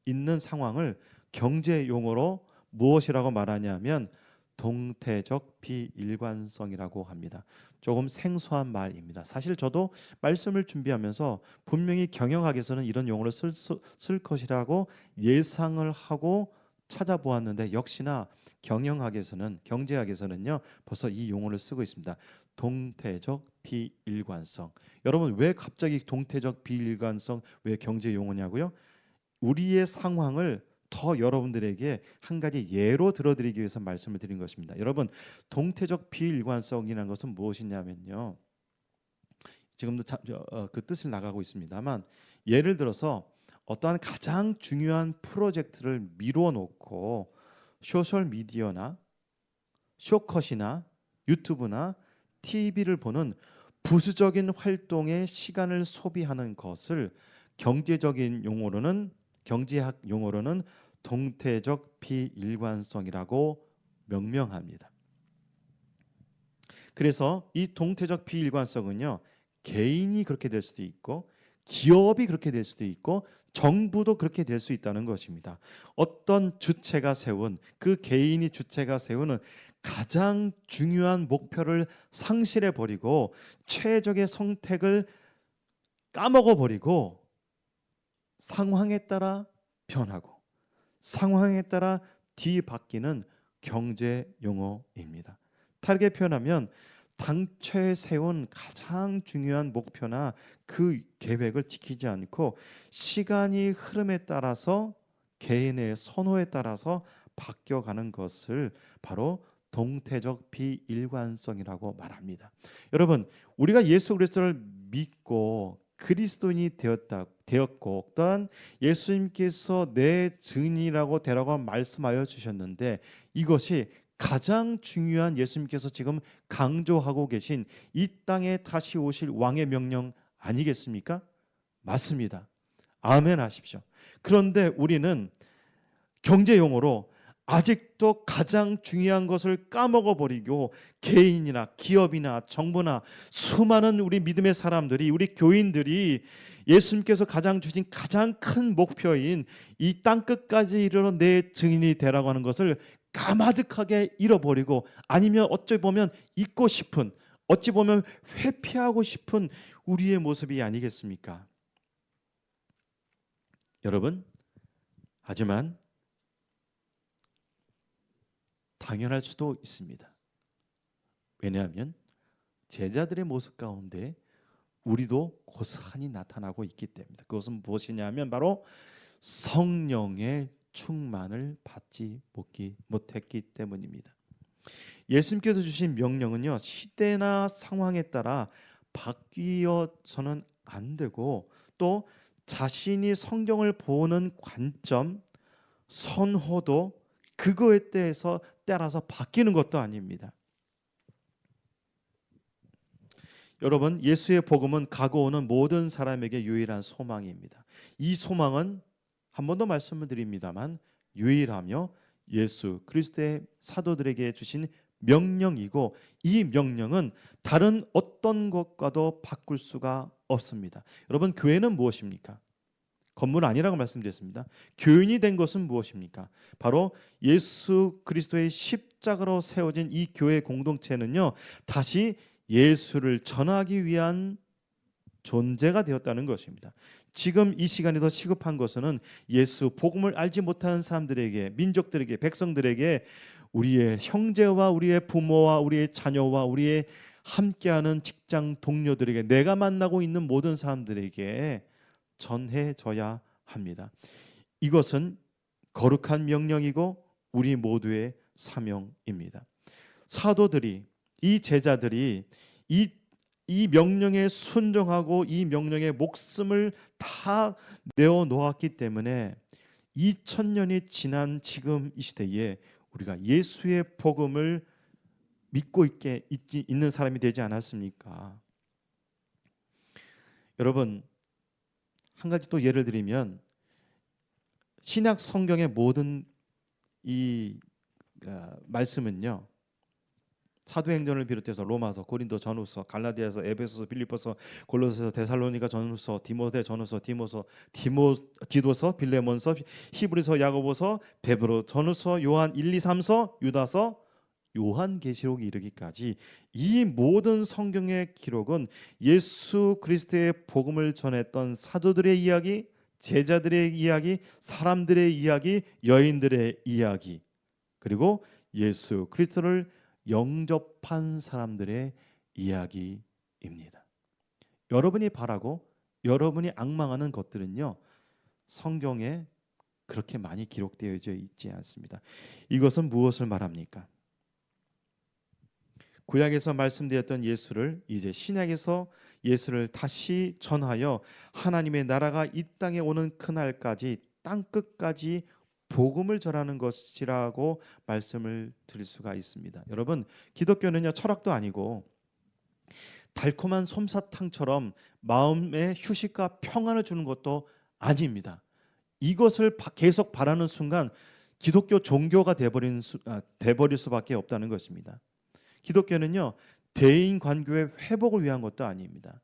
있는 상황을 경제 용어로 무엇이라고 말하냐면 동태적 비일관성이라고 합니다. 조금 생소한 말입니다. 사실 저도 말씀을 준비하면서 분명히 경영학에서는 이런 용어를 쓸 것이라고 예상을 하고 찾아보았는데 역시나 경제학에서는요 벌써 이 용어를 쓰고 있습니다. 동태적 비일관성. 여러분, 왜 갑자기 동태적 비일관성 왜 경제 용어냐고요? 우리의 상황을 더 여러분들에게 한 가지 예로 들어드리기 위해서 말씀을 드린 것입니다. 여러분, 동태적 비일관성이라는 것은 무엇이냐면요, 지금도 그 뜻을 나가고 있습니다만, 예를 들어서 어떠한 가장 중요한 프로젝트를 미루어 놓고 소셜 미디어나 쇼컷이나 유튜브나 TV를 보는 부수적인 활동에 시간을 소비하는 것을 경제학 용어로는 동태적 비일관성이라고 명명합니다. 그래서 이 동태적 비일관성은요, 개인이 그렇게 될 수도 있고 기업이 그렇게 될 수도 있고 정부도 그렇게 될 수 있다는 것입니다. 어떤 주체가 세운 그 개인이 주체가 세우는 가장 중요한 목표를 상실해 버리고 최적의 선택을 까먹어 버리고 상황에 따라 변하고 상황에 따라 뒤바뀌는 경제 용어입니다. 다르게 표현하면 당초에 세운 가장 중요한 목표나 그 계획을 지키지 않고 시간이 흐름에 따라서 개인의 선호에 따라서 바뀌어가는 것을 바로 동태적 비일관성이라고 말합니다. 여러분, 우리가 예수 그리스도를 믿고 그리스도인이 되었고 또한 예수님께서 내 증인이라고 되라고 말씀하여 주셨는데 이것이 가장 중요한 예수님께서 지금 강조하고 계신 이 땅에 다시 오실 왕의 명령 아니겠습니까? 맞습니다. 아멘 하십시오. 그런데 우리는 경제 용어로 아직도 가장 중요한 것을 까먹어 버리고 개인이나 기업이나 정부나 수많은 우리 믿음의 사람들이 우리 교인들이 예수님께서 가장 주신 가장 큰 목표인 이 땅 끝까지 이르러 내 증인이 되라고 하는 것을 까마득하게 잃어버리고 아니면 어찌 보면 잊고 싶은 어찌 보면 회피하고 싶은 우리의 모습이 아니겠습니까? 여러분, 하지만 당연할 수도 있습니다. 왜냐하면 제자들의 모습 가운데 우리도 고스란히 나타나고 있기 때문입니다. 그것은 무엇이냐면 바로 성령의 충만을 받지 못했기 때문입니다. 예수님께서 주신 명령은요, 시대나 상황에 따라 바뀌어서는 안 되고 또 자신이 성경을 보는 관점, 선호도 그거에 대해서 따라서 바뀌는 것도 아닙니다. 여러분, 예수의 복음은 가고 오는 모든 사람에게 유일한 소망입니다. 이 소망은 한 번 더 말씀을 드립니다만 유일하며 예수 그리스도의 사도들에게 주신 명령이고 이 명령은 다른 어떤 것과도 바꿀 수가 없습니다. 여러분, 교회는 무엇입니까? 건물 아니라고 말씀드렸습니다. 교인이 된 것은 무엇입니까? 바로 예수 그리스도의 십자가로 세워진 이 교회 공동체는요, 다시 예수를 전하기 위한 존재가 되었다는 것입니다. 지금 이 시간에 더 시급한 것은 예수 복음을 알지 못하는 사람들에게, 민족들에게, 백성들에게 우리의 형제와 우리의 부모와 우리의 자녀와 우리의 함께하는 직장 동료들에게, 내가 만나고 있는 모든 사람들에게 전해져야 합니다. 이것은 거룩한 명령이고 우리 모두의 사명입니다. 사도들이, 이 제자들이 이 명령에 순종하고 이 명령에 목숨을 다 내어 놓았기 때문에 2000년이 지난 지금 이 시대에 우리가 예수의 복음을 믿고 있는 사람이 되지 않았습니까? 여러분, 한 가지 또 예를 들면 신약 성경의 모든 이 말씀은요, 사도행전을 비롯해서 로마서, 고린도 전후서, 갈라디아서, 에베소서, 빌립보서, 골로새서, 데살로니가 전후서, 디모데 전후서, 디도서, 빌레몬서, 히브리서, 야고보서, 베드로 전후서, 요한 1, 2, 3서, 유다서, 요한계시록에 이르기까지 이 모든 성경의 기록은 예수 그리스도의 복음을 전했던 사도들의 이야기, 제자들의 이야기, 사람들의 이야기, 여인들의 이야기, 그리고 예수 그리스도를 영접한 사람들의 이야기입니다. 여러분이 바라고 여러분이 앙망하는 것들은요, 성경에 그렇게 많이 기록되어 있지 않습니다. 이것은 무엇을 말합니까? 구약에서 말씀드렸던 예수를 이제 신약에서 예수를 다시 전하여 하나님의 나라가 이 땅에 오는 그날까지 땅 끝까지 복음을 전하는 것이라고 말씀을 드릴 수가 있습니다. 여러분, 기독교는요, 철학도 아니고 달콤한 솜사탕처럼 마음에 휴식과 평안을 주는 것도 아닙니다. 이것을 계속 바라는 순간 기독교 종교가 돼버릴 수밖에 없다는 것입니다. 기독교는요, 대인 관계의 회복을 위한 것도 아닙니다.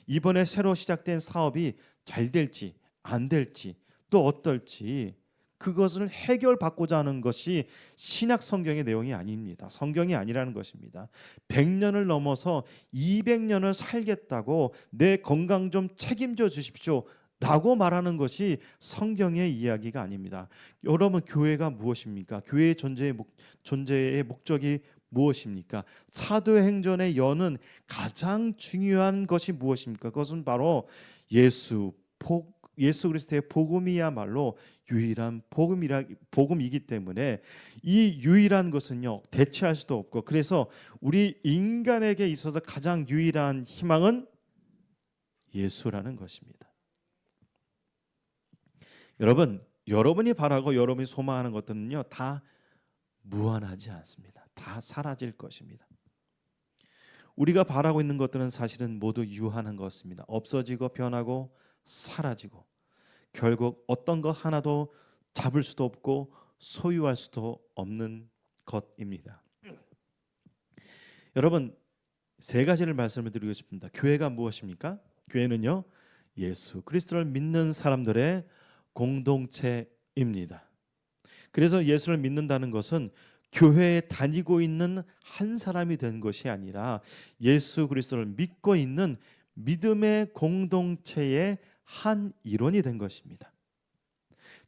이번에 새로 시작된 사업이 잘 될지 안 될지 또 어떨지 그것을 해결받고자 하는 것이 신약 성경의 내용이 아닙니다. 성경이 아니라는 것입니다. 100년을 넘어서 200년을 살겠다고 내 건강 좀 책임져 주십시오 라고 말하는 것이 성경의 이야기가 아닙니다. 여러분, 교회가 무엇입니까? 교회의 존재의 목적이 무엇입니까? 사도행전에 여는 가장 중요한 것이 무엇입니까? 그것은 바로 예수 그리스도의 복음이야말로 유일한 복음이기 때문에 이 유일한 것은요, 대체할 수도 없고, 그래서 우리 인간에게 있어서 가장 유일한 희망은 예수라는 것입니다. 여러분이 바라고 여러분이 소망하는 것들은요, 다 무한하지 않습니다. 다 사라질 것입니다. 우리가 바라고 있는 것들은 사실은 모두 유한한 것입니다. 없어지고 변하고 사라지고 결국 어떤 것 하나도 잡을 수도 없고 소유할 수도 없는 것입니다. 여러분, 세 가지를 말씀을 드리고 싶습니다. 교회가 무엇입니까? 교회는요, 예수 그리스도를 믿는 사람들의 공동체입니다. 그래서 예수를 믿는다는 것은 교회에 다니고 있는 한 사람이 된 것이 아니라 예수 그리스도를 믿고 있는 믿음의 공동체의 한 일원이 된 것입니다.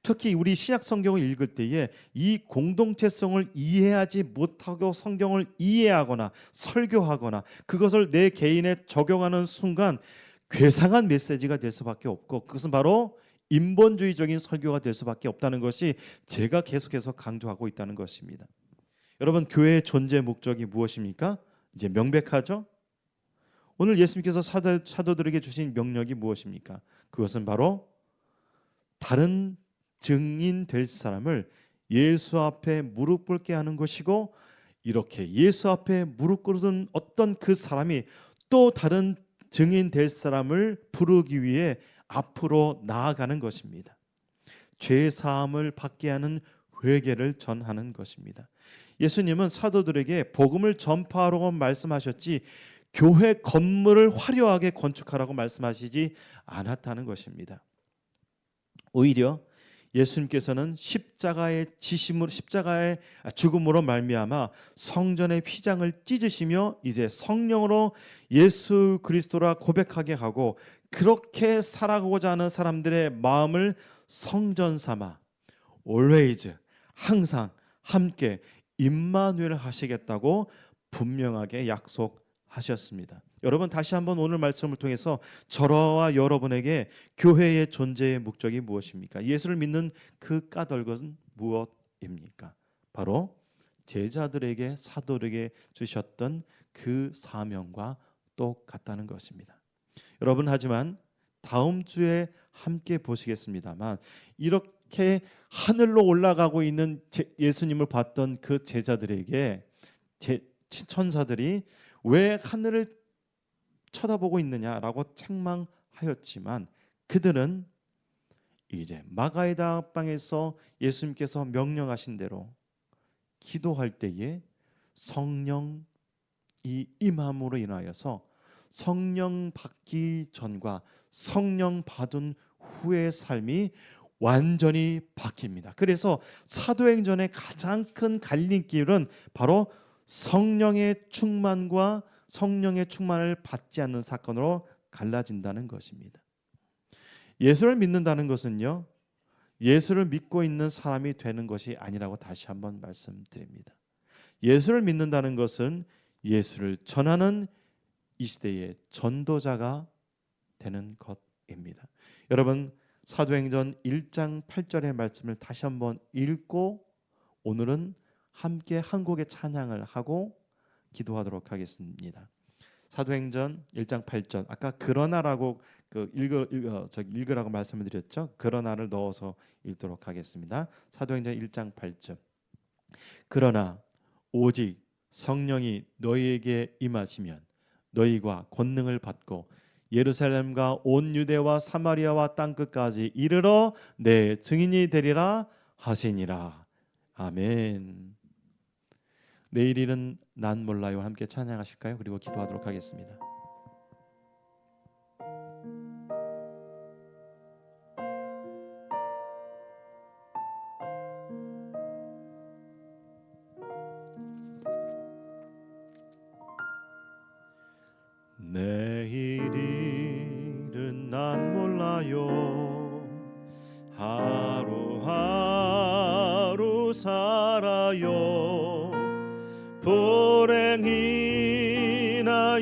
특히 우리 신약 성경을 읽을 때에 이 공동체성을 이해하지 못하고 성경을 이해하거나 설교하거나 그것을 내 개인에 적용하는 순간 괴상한 메시지가 될 수밖에 없고, 그것은 바로 인본주의적인 설교가 될 수밖에 없다는 것이 제가 계속해서 강조하고 있다는 것입니다. 여러분, 교회의 존재 목적이 무엇입니까? 이제 명백하죠? 오늘 예수님께서 사도들에게 주신 명령이 무엇입니까? 그것은 바로 다른 증인 될 사람을 예수 앞에 무릎 꿇게 하는 것이고, 이렇게 예수 앞에 무릎 꿇은 어떤 그 사람이 또 다른 증인 될 사람을 부르기 위해 앞으로 나아가는 것입니다. 죄 사함을 받게 하는 회개를 전하는 것입니다. 예수님은 사도들에게 복음을 전파하라고 말씀하셨지 교회 건물을 화려하게 건축하라고 말씀하시지 않았다는 것입니다. 오히려 예수님께서는 십자가의 죽음으로 말미암아 성전의 휘장을 찢으시며 이제 성령으로 예수 그리스도라 고백하게 하고, 그렇게 살아가고자 하는 사람들의 마음을 성전 삼아 always, 항상 함께 임마누엘 하시겠다고 분명하게 약속하셨습니다. 여러분, 다시 한번 오늘 말씀을 통해서 저와 여러분에게 교회의 존재의 목적이 무엇입니까? 예수를 믿는 그 까닭은 무엇입니까? 바로 제자들에게, 사도들에게 주셨던 그 사명과 똑같다는 것입니다. 여러분, 하지만 다음 주에 함께 보시겠습니다만, 이렇게 하늘로 올라가고 있는 예수님을 봤던 그 제자들에게 천사들이 왜 하늘을 쳐다보고 있느냐라고 책망하였지만, 그들은 이제 마가의 다방에서 예수님께서 명령하신 대로 기도할 때에 성령이 임함으로 인하여서 성령 받기 전과 성령 받은 후의 삶이 완전히 바뀝니다. 그래서 사도행전의 가장 큰 갈림길은 바로 성령의 충만과 성령의 충만을 받지 않는 사건으로 갈라진다는 것입니다. 예수를 믿는다는 것은요, 예수를 믿고 있는 사람이 되는 것이 아니라고 다시 한번 말씀드립니다. 예수를 믿는다는 것은 예수를 전하는 이 시대의 전도자가 되는 것입니다. 여러분, 사도행전 1장 8절의 말씀을 다시 한번 읽고 오늘은 함께 한 곡의 찬양을 하고 기도하도록 하겠습니다. 사도행전 1장 8절, 아까 그러나라고 읽으라고 말씀을 드렸죠. 그러나를 넣어서 읽도록 하겠습니다. 사도행전 1장 8절. 그러나 오직 성령이 너희에게 임하시면 너희가 권능을 받고 예루살렘과 온 유대와 사마리아와 땅끝까지 이르러 내 증인이 되리라 하시니라. 아멘. 내일은 난 몰라요 함께 찬양하실까요? 그리고 기도하도록 하겠습니다. 내일은 난 몰라요. 하루하루 살아요. 불행이나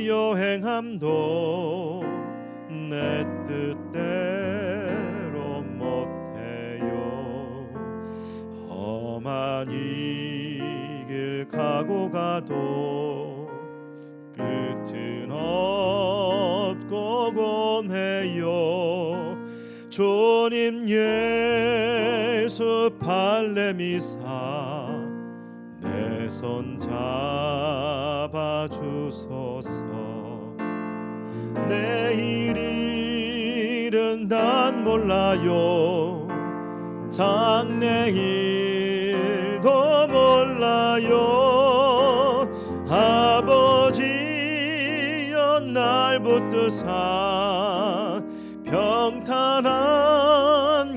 여행함도 내 뜻대로 못해요. 험한 이 길 가고 가도 끝은 없고 권해요. 주님 예수 발레미사 내 손 잡아주소서. 내일일은 난 몰라요. 장래일도 몰라요. 아버지여 날 붙드사 평탄한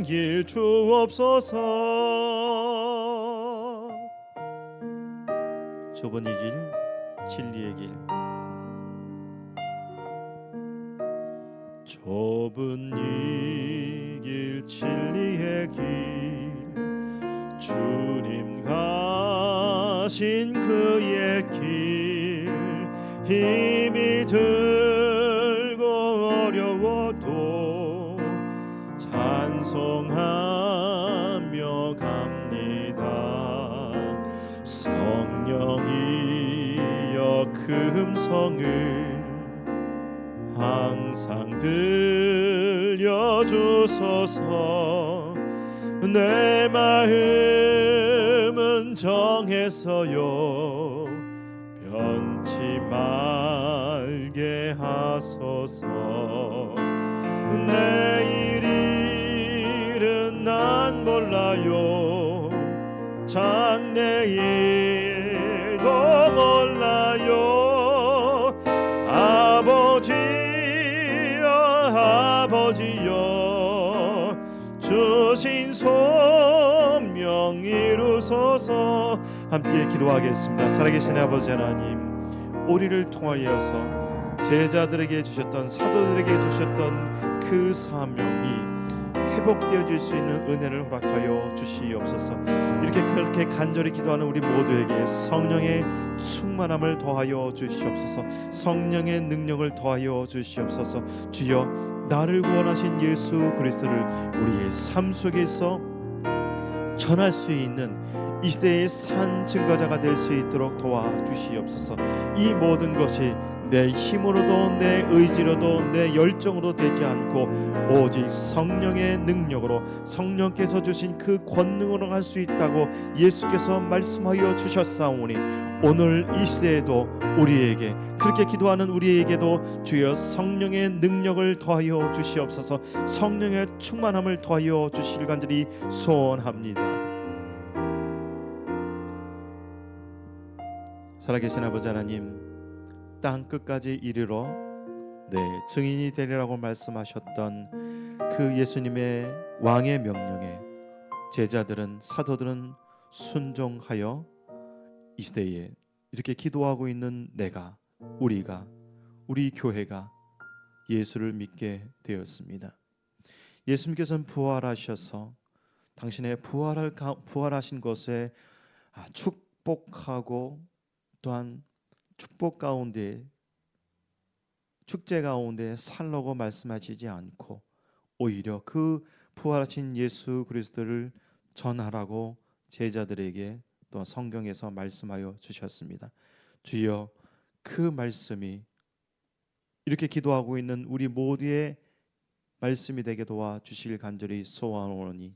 길 주옵소서. 좁은 이 길 진리의 길, 좁은 이 길 진리의 길, 주님 가신 그의 길, 힘이 들고 어려워도 찬송하며 갑니다. 성령이여 그 음성을 항상 들려주소서. 내 마음은 정해서요 변치 말게 하소서. 내일일은 난 몰라요. 장래일도 몰라요. 아버지여 주신 소명 이루소서. 함께 기도하겠습니다. 살아계신 아버지 하나님, 우리를 통하여서 제자들에게 주셨던, 사도들에게 주셨던 그 사명이 회복되어질 수 있는 은혜를 허락하여 주시옵소서. 이렇게 그렇게 간절히 기도하는 우리 모두에게 성령의 충만함을 더하여 주시옵소서. 성령의 능력을 더하여 주시옵소서. 주여, 나를 구원하신 예수 그리스도를 우리의 삶 속에서 전할 수 있는 이 시대의 산 증거자가 될 수 있도록 도와주시옵소서. 이 모든 것이 내 힘으로도 내 의지로도 내 열정으로 되지 않고 오직 성령의 능력으로, 성령께서 주신 그 권능으로 할 수 있다고 예수께서 말씀하여 주셨사오니 오늘 이 시대에도 우리에게, 그렇게 기도하는 우리에게도 주여 성령의 능력을 더하여 주시옵소서. 성령의 충만함을 더하여 주시길 간절히 소원합니다. 살아계신 아버지 하나님, 땅 끝까지 이르러 증인이 되리라고 말씀하셨던 그 예수님의 왕의 명령에 제자들은, 사도들은 순종하여 이 시대에 이렇게 기도하고 있는 내가, 우리가, 우리 교회가 예수를 믿게 되었습니다. 예수님께서는 부활하셔서 당신의 부활하신 것에 축복하고 또한 축복 가운데, 축제 가운데 살라고 말씀하시지 않고 오히려 그 부활하신 예수 그리스도를 전하라고 제자들에게 또 성경에서 말씀하여 주셨습니다. 주여, 그 말씀이 이렇게 기도하고 있는 우리 모두의 말씀이 되게 도와주실 간절히 소원하오니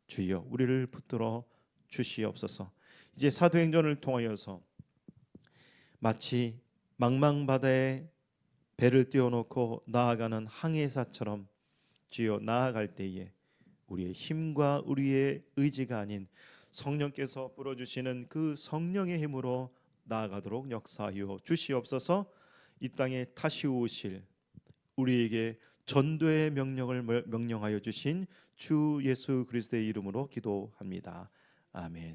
주여, 우리를 붙들어 주시옵소서. 이제 사도행전을 통하여서 마치 망망바다에 배를 띄워놓고 나아가는 항해사처럼 주여 나아갈 때에 우리의 힘과 우리의 의지가 아닌 성령께서 불어주시는 그 성령의 힘으로 나아가도록 역사하여 주시옵소서. 이 땅에 다시 오실 우리에게 전도의 명령을 명령하여 주신 주 예수 그리스도의 이름으로 기도합니다. 아멘.